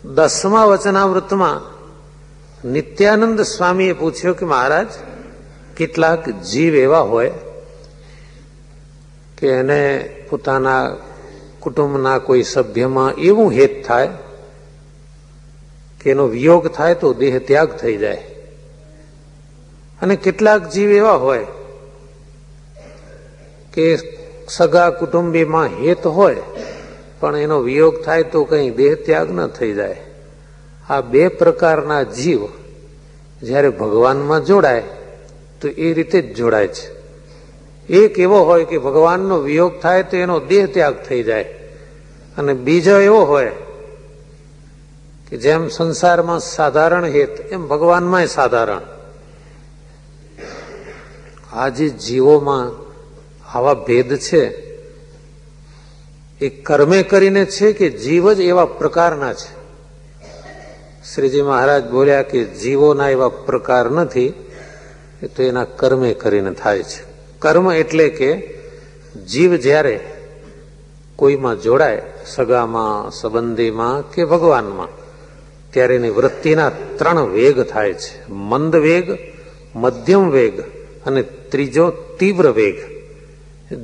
10મા વચનામૃતમાં નિત્યાનંદ સ્વામીએ પૂછ્યું કે મહારાજ, કેટલાક જીવ એવા હોય કે એને પોતાના કુટુંબના કોઈ સભ્યમાં એવું હેત થાય કે એનો વિયોગ થાય તો દેહ ત્યાગ થઈ જાય, અને કેટલાક જીવ એવા હોય કે સગા કુટુંબીમાં હેત હોય પણ એનો વિયોગ થાય તો કઈ દેહ ત્યાગ ન થઈ જાય. આ બે પ્રકારના જીવ જ્યારે ભગવાનમાં જોડાય તો એ રીતે જ જોડાય છે. એક એવો હોય કે ભગવાનનો વિયોગ થાય તો એનો દેહ ત્યાગ થઈ જાય, અને બીજો એવો હોય કે જેમ સંસારમાં સાધારણ હેત એમ ભગવાનમાં સાધારણ. આ જે જીવોમાં આવા ભેદ છે એ કર્મે કરીને છે કે જીવ જ એવા પ્રકારના છે? શ્રીજી મહારાજ બોલ્યા કે જીવોના એવા પ્રકાર નથી, એ તો એના કર્મે કરીને થાય છે. કર્મ એટલે કે જીવ જ્યારે કોઈમાં જોડાય, સગામાં, સંબંધીમાં કે ભગવાનમાં, ત્યારે એની વૃત્તિના 3 વેગ થાય છે: મંદ વેગ, મધ્યમ વેગ અને ત્રીજો તીવ્ર વેગ.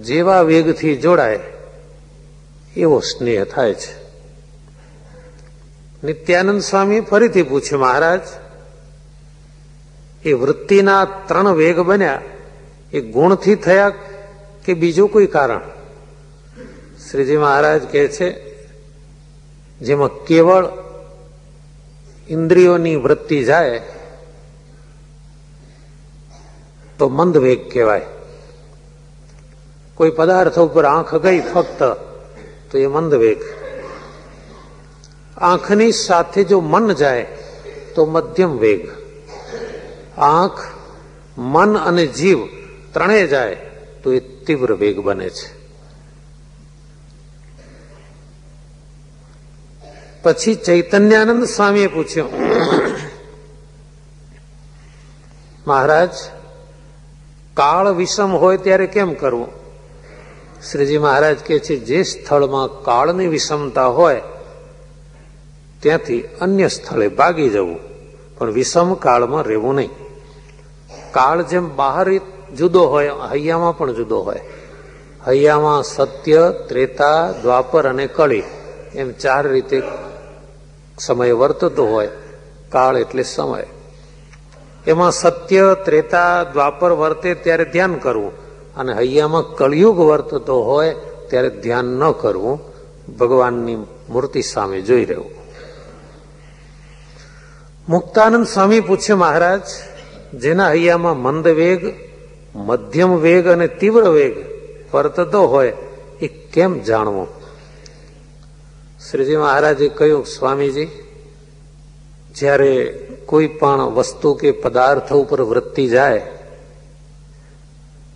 જેવા વેગથી જોડાય એવો સ્નેહ થાય છે. નિત્યાનંદ સ્વામી ફરીથી પૂછ્યું, મહારાજ, એ વૃત્તિના 3 વેગ બન્યા એ ગુણથી થયા કે બીજું કોઈ કારણ? શ્રીજી મહારાજ કહે છે, જેમાં કેવળ ઇન્દ્રિયોની વૃત્તિ જાય તો મંદ વેગ કહેવાય. કોઈ પદાર્થ ઉપર આંખ ગઈ ફક્ત તો એ મંદ વેગ. આંખની સાથે જો મન જાય તો મધ્યમ વેગ. આંખ, મન અને જીવ ત્રણેય જાય તો એ તીવ્ર વેગ બને છે. પછી ચૈતન્યાનંદ સ્વામીએ પૂછ્યું, મહારાજ, કાળ વિષમ હોય ત્યારે કેમ કરવું? શ્રીજી મહારાજ કહે છે, જે સ્થળમાં કાળની વિષમતા હોય ત્યાંથી અન્ય સ્થળે ભાગી જવું, પણ વિષમ કાળમાં રહેવું નહીં. કાળ જેમ બહાર જુદો હોય, હૈયામાં પણ જુદો હોય. હૈયામાં સત્ય, ત્રેતા, દ્વાપર અને કળી એમ 4 રીતે સમય વર્તતો હોય. કાળ એટલે સમય. એમાં સત્ય, ત્રેતા, દ્વાપર વર્તે ત્યારે ધ્યાન કરવું, અને હૈયામાં કળિયુગ વર્તતો હોય ત્યારે ધ્યાન ન કરવું, ભગવાનની મૂર્તિ સામે જોઈ રહેવું. મુક્તાનંદ સ્વામી પૂછે, મહારાજ, જેના હૈયામાં મંદ વેગ, મધ્યમ વેગ અને તીવ્ર વેગ વર્તતો હોય એ કેમ જાણવું? શ્રીજી મહારાજે કહ્યું, સ્વામીજી, જ્યારે કોઈ પણ વસ્તુ કે પદાર્થ ઉપર વૃત્તિ જાય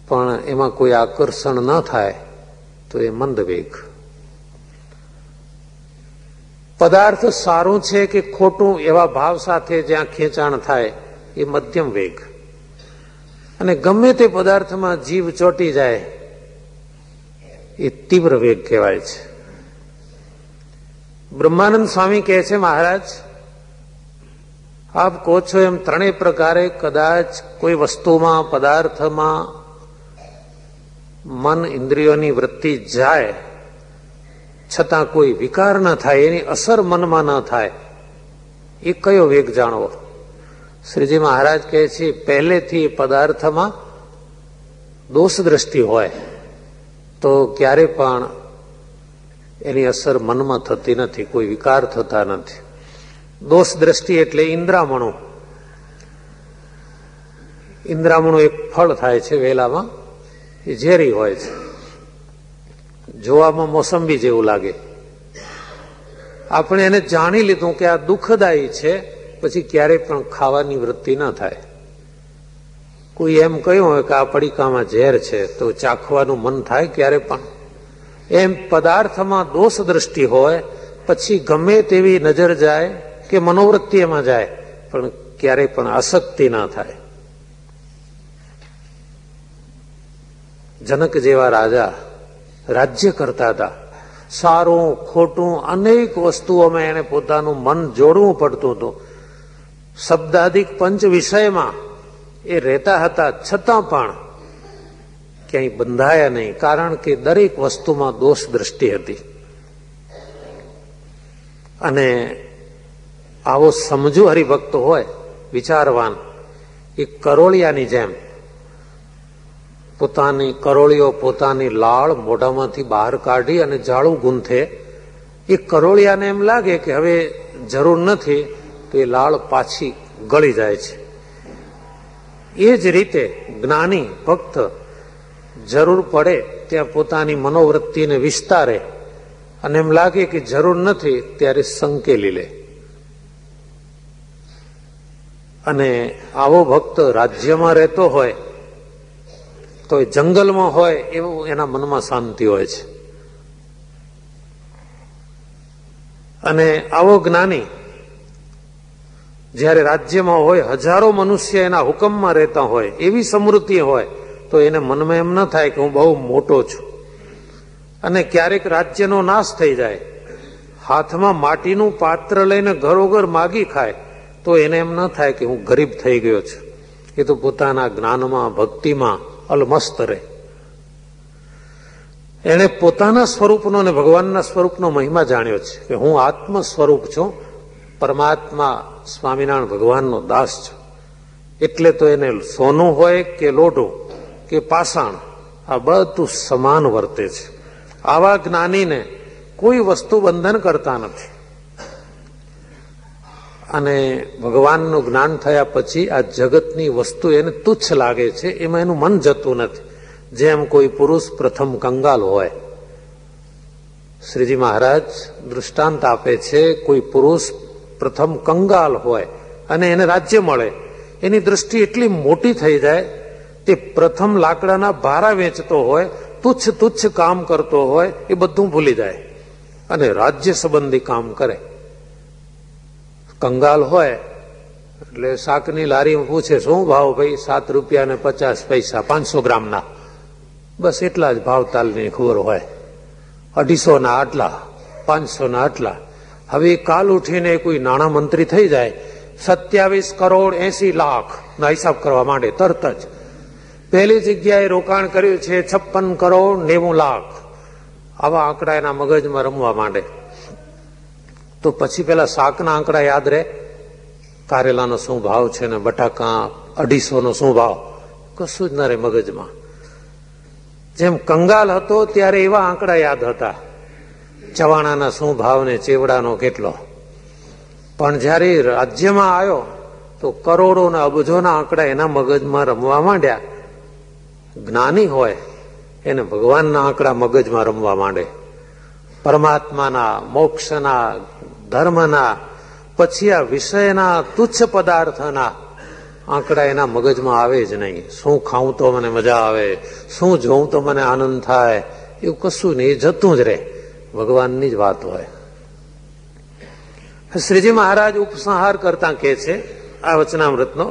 પણ એમાં કોઈ આકર્ષણ ન થાય તો એ મંદ વેગ. પદાર્થ સારું છે કે ખોટું એવા ભાવ સાથે જ્યાં ખેંચાણ થાય એ મધ્યમ વેગ. અને ગમે તે પદાર્થમાં જીવ ચોંટી જાય એ તીવ્ર વેગ કહેવાય છે. બ્રહ્માનંદ સ્વામી કહે છે, મહારાજ, આપ કહો છો એમ 3 પ્રકારે કદાચ કોઈ વસ્તુમાં, પદાર્થમાં મન, ઇન્દ્રિયોની વૃત્તિ જાય છતાં કોઈ વિકાર ન થાય, એની અસર મનમાં ન થાય, એ કયો વેગ જાણવો? શ્રીજી મહારાજ કહે છે, પહેલેથી પદાર્થમાં દોષ દ્રષ્ટિ હોય તો ક્યારે પણ એની અસર મનમાં થતી નથી, કોઈ વિકાર થતા નથી. દોષ દ્રષ્ટિ એટલે ઇન્દ્રામણો. ઇન્દ્રામણો એક ફળ થાય છે વેલામાં, એ ઝેરી હોય છે, જોવામાં મોસંબી જેવું લાગે. આપણે એને જાણી લીધું કે આ દુઃખદાયી છે, પછી ક્યારેય પણ ખાવાની વૃત્તિ ન થાય. કોઈ એમ કહ્યું હોય કે આ પડીકામાં ઝેર છે તો ચાખવાનું મન થાય ક્યારે પણ? એમ પદાર્થમાં દોષ દ્રષ્ટિ હોય પછી ગમે તેવી નજર જાય કે મનોવૃત્તિ એમાં જાય પણ ક્યારેય પણ આસક્તિ ના થાય. જનક જેવા રાજા રાજ્ય કરતા હતા, સારું ખોટું અનેક વસ્તુઓમાં એને પોતાનું મન જોડવું પડતું હતું. શબ્દાધિક પંચ વિષયમાં એ રહેતા હતા, છતાં પણ ક્યાંય બંધાયા નહીં, કારણ કે દરેક વસ્તુમાં દોષ દ્રષ્ટિ હતી. અને આવો સમજુ હરિભક્ત હોય, વિચારવાન, એ કરોળિયાની જેમ પોતાની કરોળીઓ પોતાની લાળ મોઢામાંથી બહાર કાઢી અને જાળું ગૂંથે. એ કરોળિયાને એમ લાગે કે હવે જરૂર નથી, તો એ લાળ પાછી ગળી જાય છે. એ જ રીતે જ્ઞાની ભક્ત જરૂર પડે ત્યાં પોતાની મનોવૃત્તિને વિસ્તારે અને એમ લાગે કે જરૂર નથી ત્યારે સંકેલી લે. અને આવો ભક્ત રાજ્યમાં રહેતો હોય તો જંગલમાં હોય એવું એના મનમાં શાંતિ હોય છે. અને આવો જ્ઞાની જ્યારે રાજ્યમાં હોય, હજારો મનુષ્ય એના હુકમમાં રહેતા હોય, એવી સમૃદ્ધિ હોય, તો એને મનમાં એમ ન થાય કે હું બહુ મોટો છું. અને ક્યારેક રાજ્યનો નાશ થઈ જાય, હાથમાં માટીનું પાત્ર લઈને ઘરોઘર માગી ખાય, તો એને એમ ન થાય કે હું ગરીબ થઈ ગયો છું. એ તો પોતાના જ્ઞાનમાં, ભક્તિમાં અલમસ્ત રહે. એને પોતાના સ્વરૂપનો અને ભગવાનના સ્વરૂપનો મહિમા જાણ્યો છે કે હું આત્મ સ્વરૂપ છું, પરમાત્મા સ્વામિનારાયણ ભગવાનનો દાસ છું. એટલે તો એને સોનું હોય કે લોઢું કે પાષાણ, આ બધું સમાન વર્તે છે. આવા જ્ઞાનીને કોઈ વસ્તુ બંધન કરતા નથી. અને ભગવાનનું જ્ઞાન થયા પછી આ જગતની વસ્તુ એને તુચ્છ લાગે છે, એમાં એનું મન જતું નથી. જેમ કોઈ પુરુષ પ્રથમ કંગાલ હોય. શ્રીજી મહારાજ દૃષ્ટાંત આપે છે, કોઈ પુરુષ પ્રથમ કંગાલ હોય અને એને રાજ્ય મળે, એની દૃષ્ટિ એટલી મોટી થઈ જાય, તે પ્રથમ લાકડાના ભારા વેચતો હોય, તુચ્છ તુચ્છ કામ કરતો હોય, એ બધું ભૂલી જાય અને રાજ્ય સંબંધી કામ કરે. કંગાલ હોય એટલે શાકની લારીમાં પૂછે, શું ભાવ ભાઈ? 7 રૂપિયા ને 50 પૈસા 500 ગ્રામના. બસ એટલા જ ભાવતાલની ખબર હોય. 250 ના આટલા, 500 ના આટલા. હવે કાલ ઉઠીને કોઈ નાણાં મંત્રી થઈ જાય, 27 કરોડ 80 લાખ ના હિસાબ કરવા માંડે તરત જ. પહેલી જગ્યાએ રોકાણ કર્યું છે 56 કરોડ 90 લાખ. આવા આંકડા એના મગજમાં રમવા માંડે. તો પછી પેલા શાકના આંકડા યાદ રહે? કારેલાનો શું ભાવ છે ને બટાકા 250 નો શું ભાવ? કશું જ ન રહે મગજમાં. જેમ કંગાલ હતો ત્યારે એવા આંકડા યાદ હતા, ચવાણાના શું ભાવ ને ચેવડાનો કેટલો. પણ જયારે રાજ્યમાં આવ્યો તો કરોડોના અબજોના આંકડા એના મગજમાં રમવા માંડ્યા. જ્ઞાની હોય એને ભગવાનના આંકડા મગજમાં રમવા માંડે. પરમાત્માના, મોક્ષના, ધર્મના, પછી આ વિષયના તુચ્છ પદાર્થના આંકડા એના મગજમાં આવે જ નહીં. શું ખાવું તો મને મજા આવે, શું જોઉં તો મને આનંદ થાય, એવું કશું નહીં, એ જતું જ રહે. ભગવાનની જ વાત હોય. શ્રીજી મહારાજ ઉપસંહાર કરતા કહે છે આ વચનામૃતનો,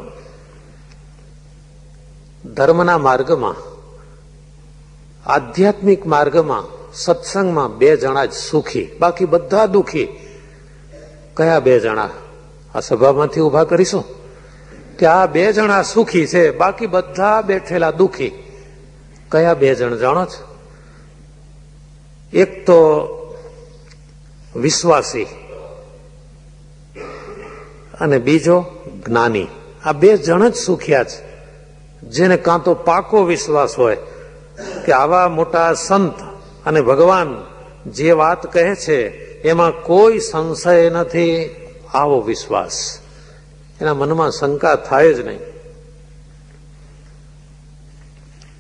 ધર્મના માર્ગમાં, આધ્યાત્મિક માર્ગમાં, સત્સંગમાં 2 જણા જ સુખી, બાકી બધા દુખી. કયા 2 જણા? આ સભામાંથી ઉભા કરીશું કે આ 2 જણા સુખી છે, બાકી બધા બેઠેલા દુખી. કયા 2 જણ જાણો છો? એક તો વિશ્વાસી અને બીજો જ્ઞાની. આ 2 જણ જ સુખ્યા છે, જેને કાં તો પાકો વિશ્વાસ હોય કે આવા મોટા સંત અને ભગવાન જે વાત કહે છે એમાં કોઈ સંશય નથી, આવો વિશ્વાસ. એના મનમાં શંકા થાય જ નહીં.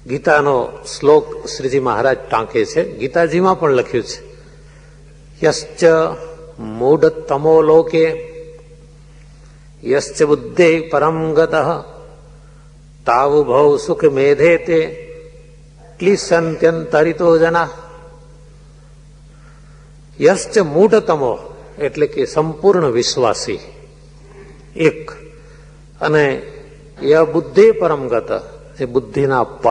ગીતાનો શ્લોક શ્રીજી મહારાજ ટાંકે છે, ગીતાજીમાં પણ લખ્યું છે, યશ્ચ મૂઢ તમો લોકે યશ્ચ બુદ્ધે પરમ ગતઃ તાવ ભવ સુખ મેધે તે ક્લિશંત્યંતરિતો જના. યશ્ચ મૂઢતમો એટલે કે સંપૂર્ણ વિશ્વાસી એક, અને ય બુદ્ધે પરમ ગત, એ બુદ્ધિના